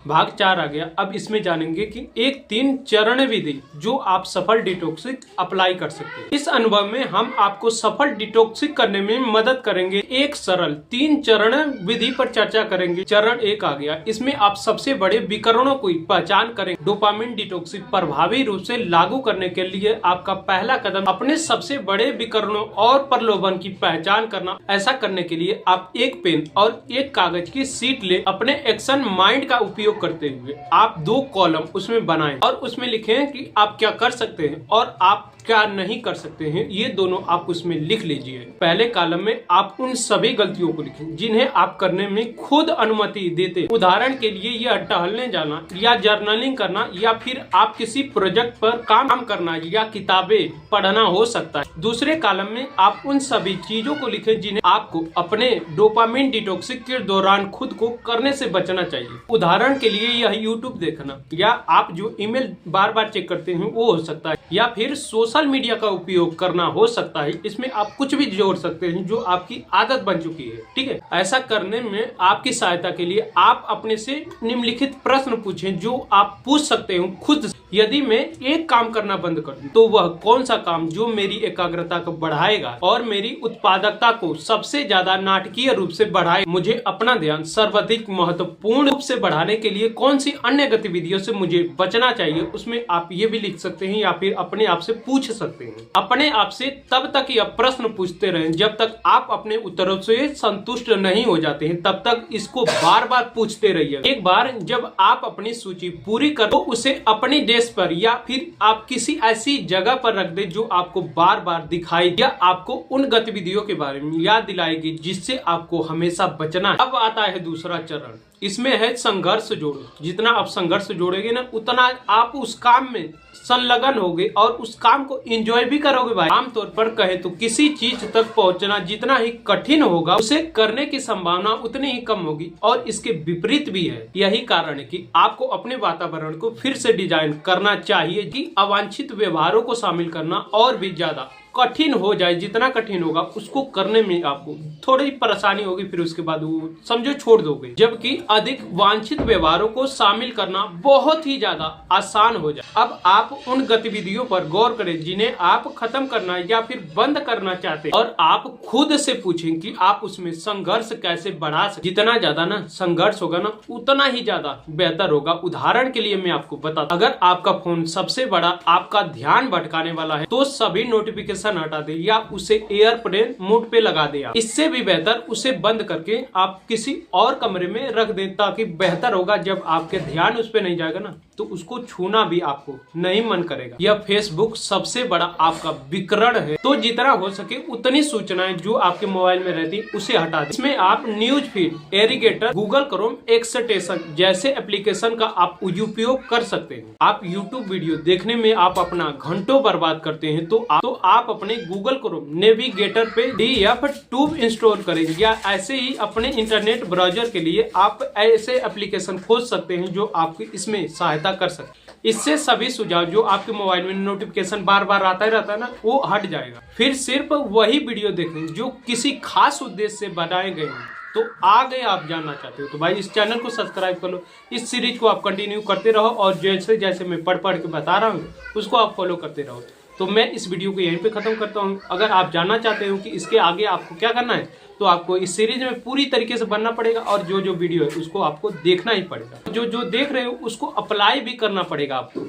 भाग 4 आ गया। अब इसमें जानेंगे कि एक 3 चरण विधि जो आप सफल डिटॉक्सिक अप्लाई कर सकते हैं। इस अनुभव में हम आपको सफल डिटॉक्सिक करने में मदद करेंगे। एक सरल 3 चरण विधि पर चर्चा करेंगे। चरण 1 आ गया। इसमें आप सबसे बड़े विकरणों की पहचान करेंगे। डोपामिन डिटॉक्सिक प्रभावी रूप से लागू करने के लिए आपका पहला कदम अपने सबसे बड़े विकरणों और प्रलोभन की पहचान करना। ऐसा करने के लिए आप एक पेन और एक कागज की शीट ले अपने एक्शन माइंड का उपयोग करते हुए आप 2 कॉलम उसमें बनाएं और उसमें लिखें कि आप क्या कर सकते हैं और आप क्या नहीं कर सकते हैं। ये दोनों आप उसमें लिख लीजिए। पहले कॉलम में आप उन सभी गलतियों को लिखें जिन्हें आप करने में खुद अनुमति देते हैं। उदाहरण के लिए यह टहलने जाना या जर्नलिंग करना या फिर आप किसी प्रोजेक्ट पर काम करना या किताबें पढ़ना हो सकता है। दूसरे कॉलम में आप उन सभी चीजों को लिखें जिन्हें आपको अपने डोपामिन डिटॉक्सिक के दौरान खुद को करने से बचना चाहिए। उदाहरण के लिए यह यूट्यूब देखना या आप जो ईमेल बार बार चेक करते हैं वो हो सकता है या फिर सोशल मीडिया का उपयोग करना हो सकता है। इसमें आप कुछ भी जोड़ सकते हैं जो आपकी आदत बन चुकी है। ठीक है, ऐसा करने में आपकी सहायता के लिए आप अपने से निम्नलिखित प्रश्न पूछें जो आप पूछ सकते हो खुद। यदि मैं एक काम करना बंद कर दूं तो वह कौन सा काम जो मेरी एकाग्रता को बढ़ाएगा और मेरी उत्पादकता को सबसे ज्यादा नाटकीय रूप से बढ़ाए। मुझे अपना ध्यान सर्वाधिक महत्वपूर्ण रूप से बढ़ाने के लिए कौन सी अन्य गतिविधियों से मुझे बचना चाहिए। उसमें आप ये भी लिख सकते हैं या फिर अपने आप से पूछ सकते हैं। अपने आप से तब तक यह प्रश्न पूछते रहें जब तक आप अपने उत्तरों से संतुष्ट नहीं हो जाते हैं। तब तक इसको बार बार पूछते रहिए। एक बार जब आप अपनी सूची पूरी कर तो उसे अपनी डेस्क पर या फिर आप किसी ऐसी जगह पर रख दे जो आपको बार बार दिखाई या आपको उन गतिविधियों के बारे में याद दिलाएगी जिससे आपको हमेशा बचना है। अब आता है दूसरा चरण। इसमें है संघर्ष जोड़ो। जितना आप संघर्ष जोड़ेंगे ना उतना आप उस काम में संलग्न होगे और उस काम को एंजॉय भी करोगे भाई। आमतौर पर कहे तो किसी चीज तक पहुंचना जितना ही कठिन होगा उसे करने की संभावना उतनी ही कम होगी और इसके विपरीत भी है। यही कारण है कि आपको अपने वातावरण को फिर से डिजाइन करना चाहिए कि अवांछित व्यवहारों को शामिल करना और भी ज्यादा कठिन हो जाए। जितना कठिन होगा उसको करने में आपको थोड़ी परेशानी होगी, फिर उसके बाद वो समझो छोड़ दोगे। जबकि अधिक वांछित व्यवहारों को शामिल करना बहुत ही ज्यादा आसान हो जाए। अब आप उन गतिविधियों पर गौर करें जिन्हें आप खत्म करना या फिर बंद करना चाहते हैं और आप खुद से पूछें कि आप उसमें संघर्ष कैसे बढ़ा सकते। जितना ज्यादा ना संघर्ष होगा ना उतना ही ज्यादा बेहतर होगा। उदाहरण के लिए मैं आपको बताता, अगर आपका फोन सबसे बड़ा आपका ध्यान भटकाने वाला है तो सभी नोटिफिकेशन हटा दे या उसे एयरप्लेन मोड पे लगा दे। इससे भी बेहतर उसे बंद करके आप किसी और कमरे में रख दें ताकि बेहतर होगा। जब आपके ध्यान उस पे नहीं जाएगा ना तो उसको छूना भी आपको नहीं मन करेगा। यह फेसबुक सबसे बड़ा आपका विकर्ण है तो जितना हो सके उतनी सूचनाएं जो आपके मोबाइल में रहती उसे हटा दें। इसमें आप news feed, aggregator, Google Chrome, extension जैसे एप्लीकेशन का आप उपयोग कर सकते हैं। आप यूट्यूब वीडियो देखने में आप अपना घंटों बर्बाद करते हैं तो आप अपने गूगल क्रोम नेविगेटर पे DF2 इंस्टॉल करेंगे या ऐसे ही अपने इंटरनेट ब्राउजर के लिए आप ऐसे एप्लीकेशन खोज सकते हैं जो आपकी इसमें सहायता कर सकते। इससे सभी सुझाव जो आपके मोबाइल में नोटिफिकेशन बार बार आता ही रहता है ना वो हट जाएगा। फिर सिर्फ वही वीडियो देखें जो किसी खास उद्देश्य से बनाए गए हैं। तो आगे आप जानना चाहते हो तो भाई इस चैनल को सब्सक्राइब कर लो। इस सीरीज को आप कंटिन्यू करते रहो और जैसे जैसे मैं पढ़ के बता रहा हूँ उसको आप फॉलो करते रहो। तो मैं इस वीडियो को यहीं पे खत्म करता हूँ। अगर आप जानना चाहते हो कि इसके आगे आपको क्या करना है तो आपको इस सीरीज में पूरी तरीके से बनना पड़ेगा और जो वीडियो है उसको आपको देखना ही पड़ेगा। जो देख रहे हो उसको अप्लाई भी करना पड़ेगा आपको।